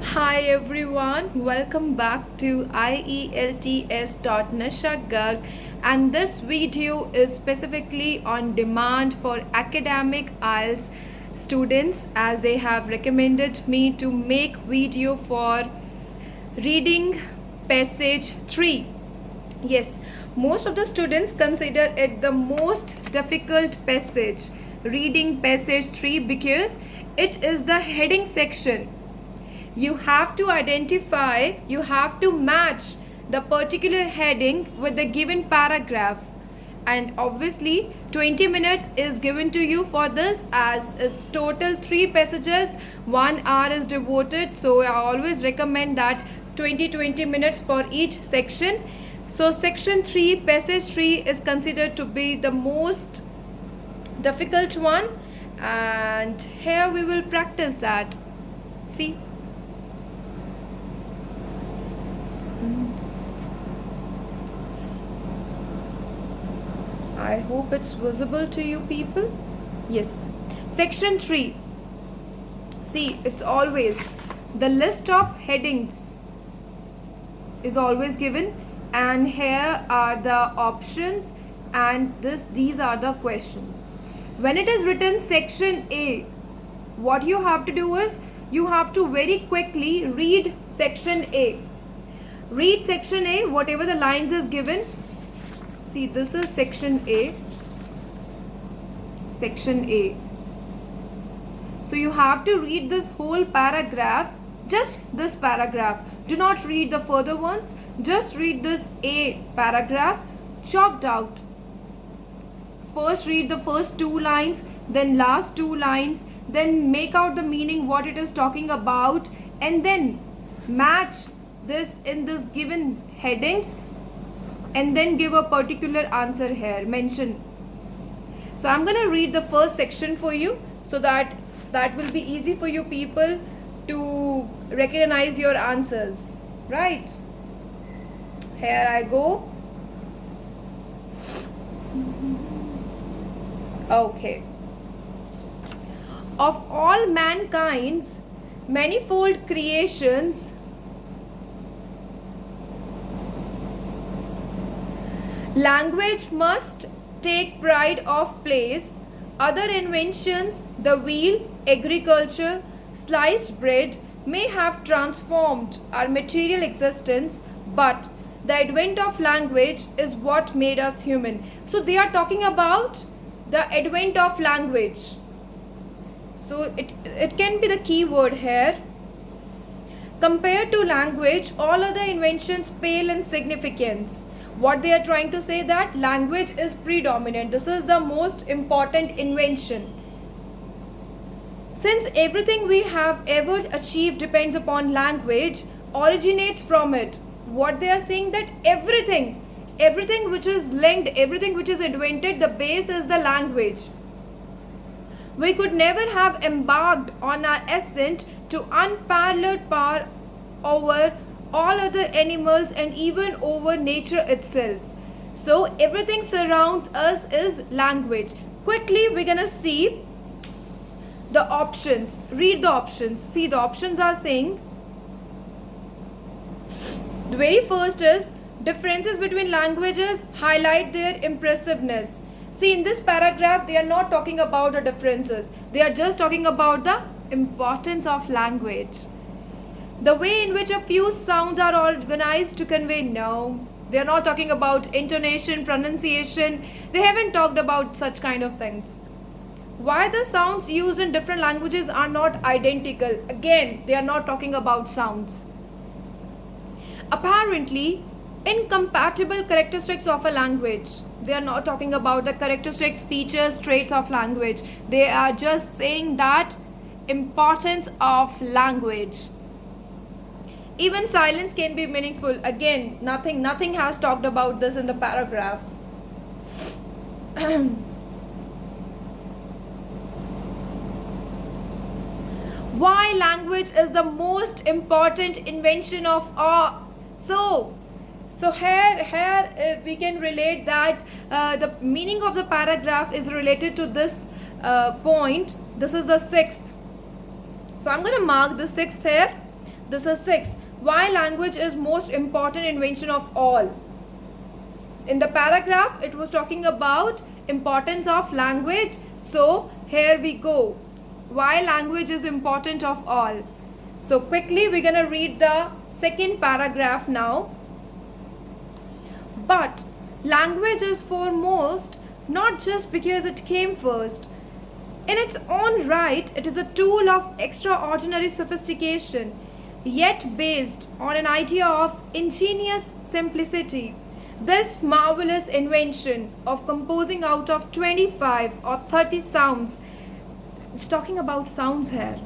Hi everyone, welcome back to IELTS Nasha Garg, and this video is specifically on demand for academic IELTS students as they have recommended me to make video for reading passage 3. Yes, most of the students consider it the most difficult passage, reading passage 3, because it is the heading section. You have to identify, you have to match the particular heading with the given paragraph, and obviously 20 minutes is given to you for this, as it's total 3 passages, 1 hour is devoted. So I always recommend that 20 minutes for each section. So section 3, passage 3 is considered to be the most difficult one, and here we will practice that. See, I hope it's visible to you people. Yes, section 3. See, it's always the list of headings is always given, and here are the options, and these are the questions. When it is written section A, what you have to do is you have to very quickly read section A. Read section A, whatever the lines is given. See, this is section A. Section A. So you have to read this whole paragraph, just this paragraph. Do not read the further ones. Just read this A paragraph chalked out. First read the first 2 lines, then last 2 lines, then make out the meaning, what it is talking about, and then match this in this given headings, and then give a particular answer here, mention. So I'm going to read the first section for you, so that will be easy for you people to recognize your answers, right? Here I go. Okay. Of all mankind's manifold creations, language must take pride of place. Other inventions, the wheel, agriculture, sliced bread, may have transformed our material existence, but the advent of language is what made us human. So they are talking about the advent of language. So it can be the key word here. Compared to language, all other inventions pale in significance. What they are trying to say, that language is predominant. This is the most important invention. Since everything we have ever achieved depends upon language, originates from it. What they are saying, that everything which is linked, everything which is invented, the base is the language. We could never have embarked on our ascent to unparalleled power over all other animals and even over nature itself. So everything surrounds us is language. Quickly we're gonna see the options. Read the options. See, the options are saying, the very first is, differences between languages highlight their impressiveness. See, in this paragraph they are not talking about the differences, they are just talking about the importance of language. The way in which a few sounds are organized to convey, no, they are not talking about intonation, pronunciation. They haven't talked about such kind of things. Why the sounds used in different languages are not identical, again they are not talking about sounds. Apparently incompatible characteristics of a language. They are not talking about the characteristics, features, traits of language. They are just saying that importance of language. Even silence can be meaningful. Again, nothing has talked about this in the paragraph. Why language is the most important invention of all. So here we can relate that the meaning of the paragraph is related to this point. This is the 6th. So I'm going to mark the 6th here. This is 6. Why language is most important invention of all. In the paragraph, it was talking about importance of language. So here we go. Why language is important of all. So quickly we're going to read the second paragraph now. But language is foremost not just because it came first. In its own right, it is a tool of extraordinary sophistication, yet based on an idea of ingenious simplicity. This marvelous invention of composing out of 25 or 30 sounds, it's talking about sounds here,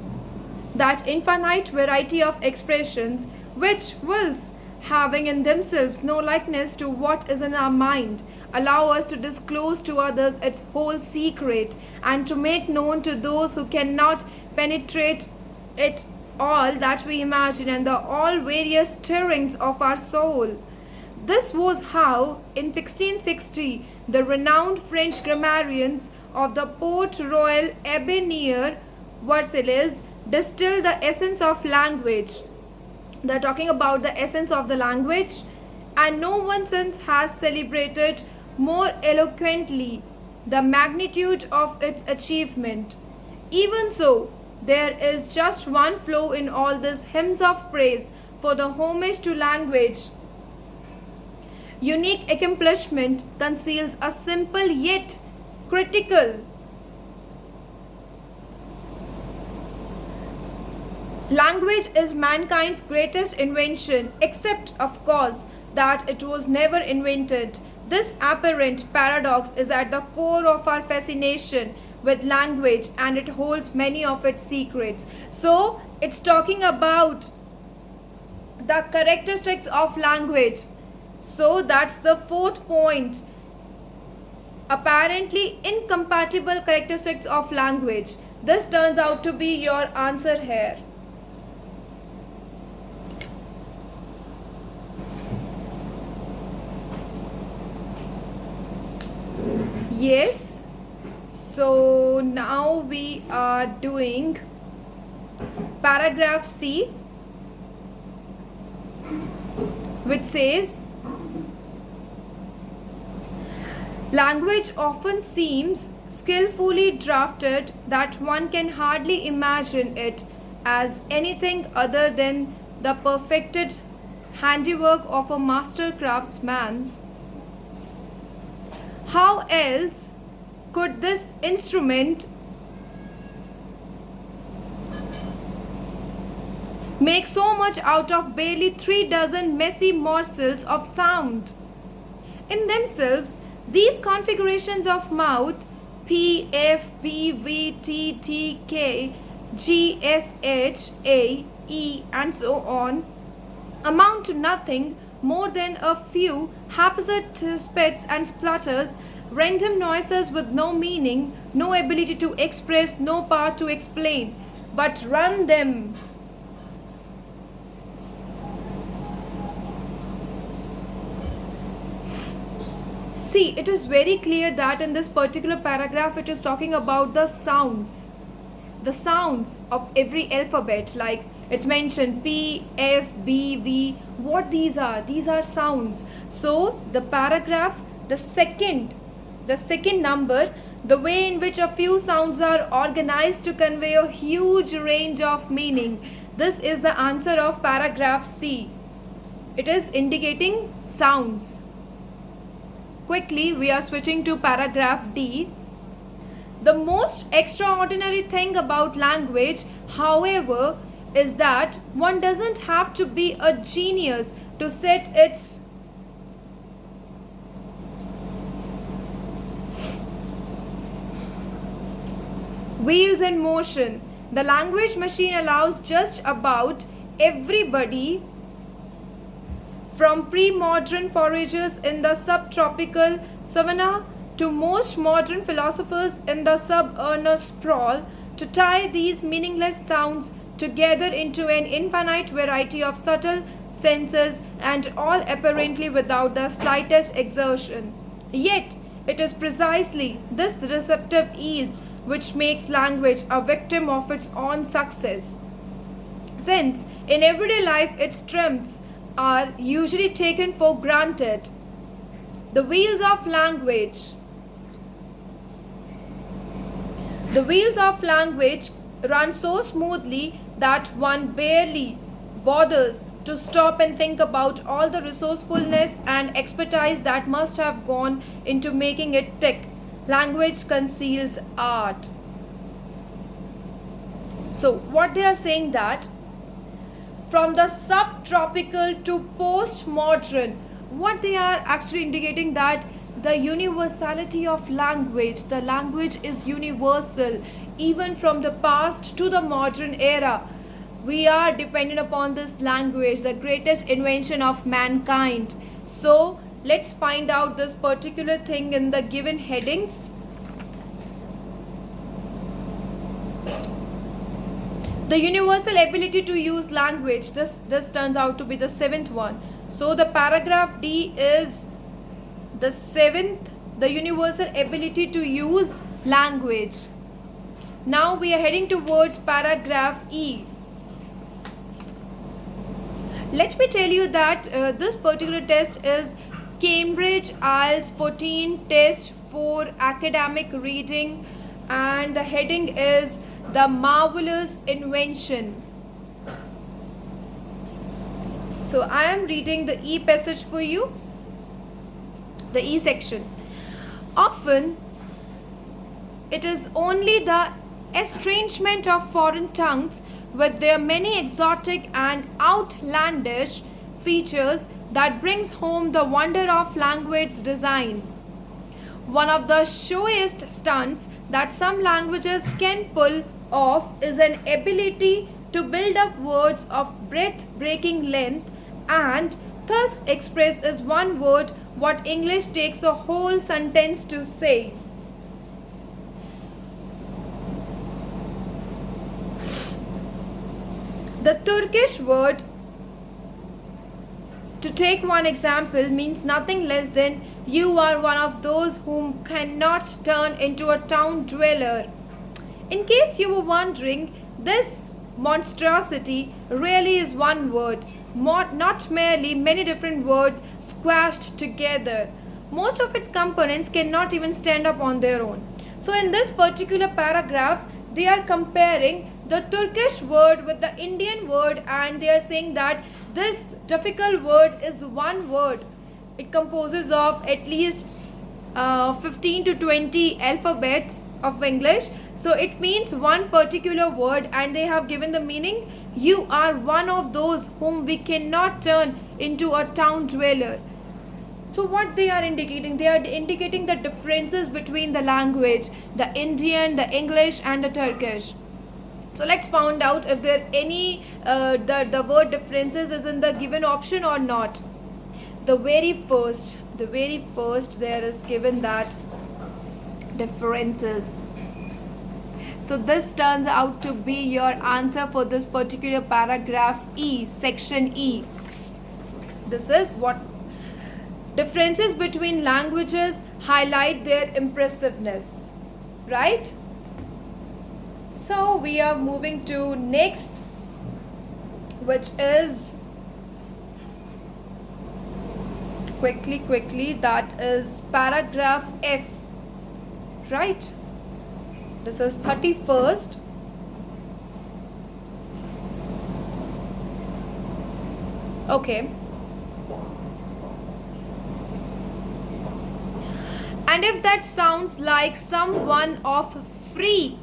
that infinite variety of expressions which wills, having in themselves no likeness to what is in our mind, allow us to disclose to others its whole secret and to make known to those who cannot penetrate it all that we imagine and the all various stirrings of our soul. This was how, in 1660, the renowned French grammarians of the Port Royal Abbey near Versailles distilled the essence of language. They're talking about the essence of the language, and no one since has celebrated more eloquently the magnitude of its achievement. Even so, there is just one flaw in all these hymns of praise for the homage to language. Unique accomplishment conceals a simple yet critical. Language is mankind's greatest invention, except, of course, that it was never invented. This apparent paradox is at the core of our fascination with language, and it holds many of its secrets. So, it's talking about the characteristics of language. So, that's the fourth point. Apparently incompatible characteristics of language. This turns out to be your answer here. Yes. So now we are doing paragraph C, which says, language often seems skillfully drafted that one can hardly imagine it as anything other than the perfected handiwork of a master craftsman. How else could this instrument make so much out of barely 3 dozen messy morsels of sound? In themselves, these configurations of mouth P, F, B, V, T, T, K, G, S, H, A, E and so on amount to nothing more than a few haphazard spits and splutters, random noises with no meaning, no ability to express, no power to explain, but run them. See, it is very clear that in this particular paragraph it is talking about the sounds of every alphabet, like it's mentioned P, F, B, V. What these are sounds. So the paragraph, the second number, the way in which a few sounds are organized to convey a huge range of meaning. This is the answer of paragraph C. It is indicating sounds. Quickly, we are switching to paragraph D. The most extraordinary thing about language, however, is that one doesn't have to be a genius to set its wheels in motion. The language machine allows just about everybody, from pre-modern foragers in the subtropical savanna to most modern philosophers in the suburban sprawl, to tie these meaningless sounds together into an infinite variety of subtle senses, and all apparently without the slightest exertion. Yet, it is precisely this receptive ease which makes language a victim of its own success. since in everyday life its strengths are usually taken for granted. The wheels of language. The wheels of language run so smoothly that one barely bothers to stop and think about all the resourcefulness and expertise that must have gone into making it tick. Language conceals art. So, what they are saying that from the subtropical to postmodern, what they are actually indicating that the universality of language, the language is universal even from the past to the modern era. We are dependent upon this language, the greatest invention of mankind. So let's find out this particular thing in the given headings. The universal ability to use language, this turns out to be the seventh one. So the paragraph D is the seventh, the universal ability to use language. Now we are heading towards paragraph E. Let me tell you that this particular test is Cambridge IELTS 14 test for academic reading, and the heading is the marvelous invention. So I am reading the E passage for you. The E section. Often it is only the estrangement of foreign tongues with their many exotic and outlandish features that brings home the wonder of language design. One of the showiest stunts that some languages can pull off is an ability to build up words of breath-breaking length and thus express as one word what English takes a whole sentence to say. The Turkish word, to take one example, means nothing less than you are one of those whom cannot turn into a town dweller. In case you were wondering, this monstrosity really is one word, not merely many different words squashed together. Most of its components cannot even stand up on their own. So in this particular paragraph, they are comparing the Turkish word with the Indian word, and they are saying that this difficult word is one word. It composes of at least 15 to 20 alphabets of English. So it means one particular word, and they have given the meaning, you are one of those whom we cannot turn into a town dweller. So what they are indicating? They are indicating the differences between the language, the Indian, the English and the Turkish. So let's find out if there are any the word differences is in the given option or not. The very first there is given that differences. So this turns out to be your answer for this particular paragraph E, section E. This is what differences between languages highlight their impressiveness, right? So we are moving to next, which is quickly, that is paragraph F, right? This is 31st. Okay. And if that sounds like someone of freak,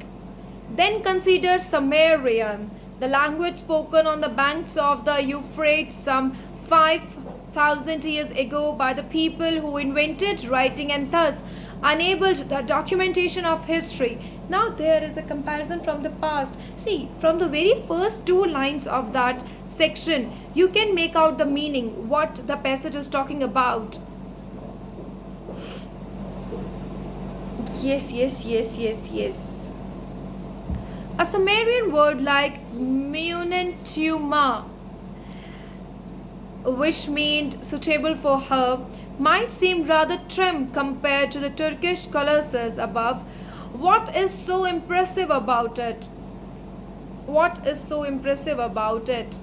then consider Sumerian, the language spoken on the banks of the Euphrates some 5,000 years ago by the people who invented writing and thus enabled the documentation of history. Now there is a comparison from the past. See, from the very first two lines of that section, you can make out the meaning, what the passage is talking about. Yes. A Sumerian word like Munentuma, which meant suitable for her, might seem rather trim compared to the Turkish colossus above. What is so impressive about it? What is so impressive about it?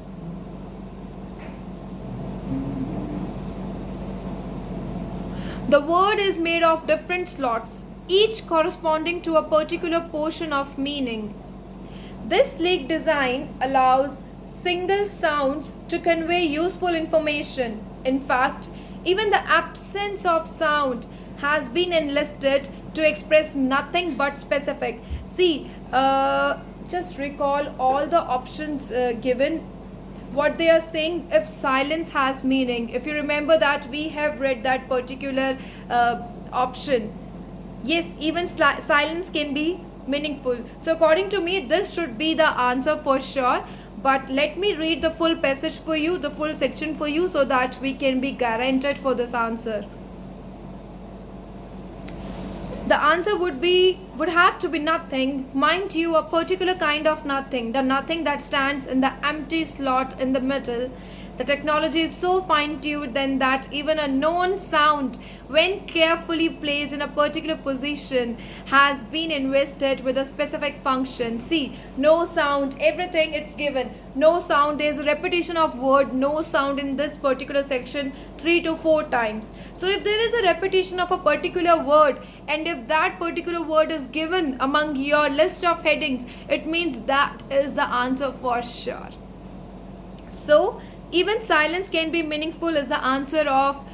The word is made of different slots, each corresponding to a particular portion of meaning. This sleek design allows single sounds to convey useful information. In fact, even the absence of sound has been enlisted to express nothing but specific. See, just recall all the options given, what they are saying. If silence has meaning, if you remember that we have read that particular option, yes, even silence can be meaningful. So according to me, this should be the answer for sure. But let me read the full passage for you, the full section for you, so that we can be guaranteed for this answer. The answer would have to be nothing. Mind you, a particular kind of nothing, the nothing that stands in the empty slot in the middle. The technology is so fine-tuned then that even a known sound, when carefully placed in a particular position, has been invested with a specific function. See, no sound, everything it's given. No sound, there's a repetition of word, no sound in this particular section 3 to 4 times. So if there is a repetition of a particular word, and if that particular word is given among your list of headings, it means that is the answer for sure. So even silence can be meaningful is the answer of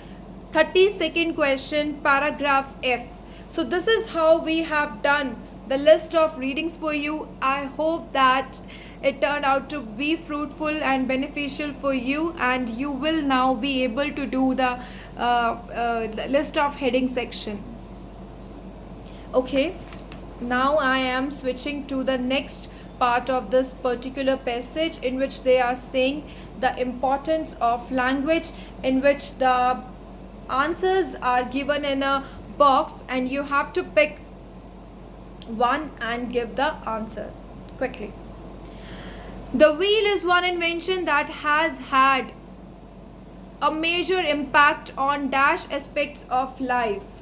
32nd question, paragraph F. So this is how we have done the list of readings for you. I hope that it turned out to be fruitful and beneficial for you, and you will now be able to do the list of heading section. Okay, now I am switching to the next part of this particular passage, in which they are saying the importance of language, in which the answers are given in a box and you have to pick one and give the answer quickly. The wheel is one invention that has had a major impact on dash aspects of life.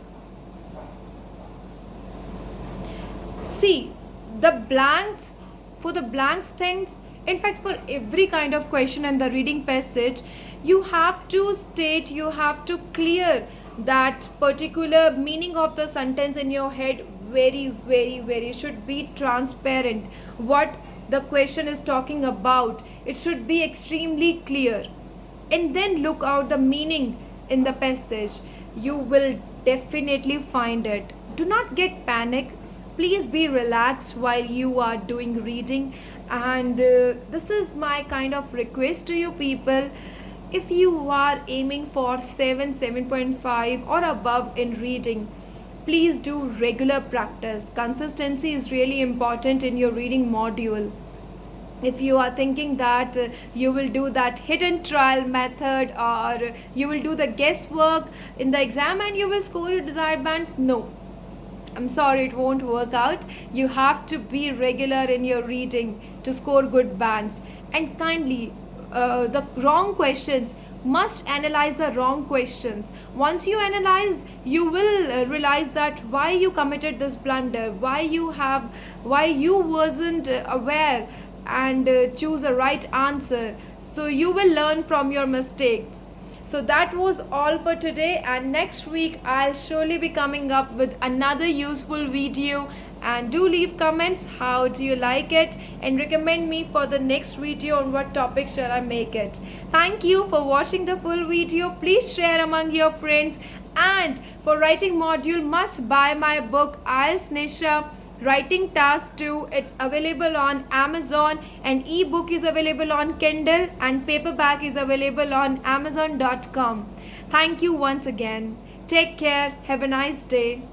See, the blanks, for the blanks things, in fact for every kind of question in the reading passage, you have to state, you have to clear that particular meaning of the sentence in your head. Very should be transparent. What the question is talking about, it should be extremely clear. And then look out the meaning in the passage. You will definitely find it. Do not get panic. Please be relaxed while you are doing reading, and this is my kind of request to you people. If you are aiming for 7.5 or above in reading, please do regular practice. Consistency is really important in your reading module. If you are thinking that you will do that hidden trial method, or you will do the guesswork in the exam and you will score your desired bands, no, I'm sorry, it won't work out. You have to be regular in your reading to score good bands. And kindly, the wrong questions, must analyze the wrong questions. Once you analyze, you will realize that why you committed this blunder, why you wasn't aware and choose a right answer. So you will learn from your mistakes. So that was all for today, and next week I'll surely be coming up with another useful video. And do leave comments, how do you like it, and recommend me for the next video on what topic shall I make it. Thank you for watching the full video. Please share among your friends, and for writing module must buy my book IELTS Nisha Writing Task 2. It's available on Amazon, and ebook is available on Kindle, and paperback is available on Amazon.com. Thank you once again. Take care. Have a nice day.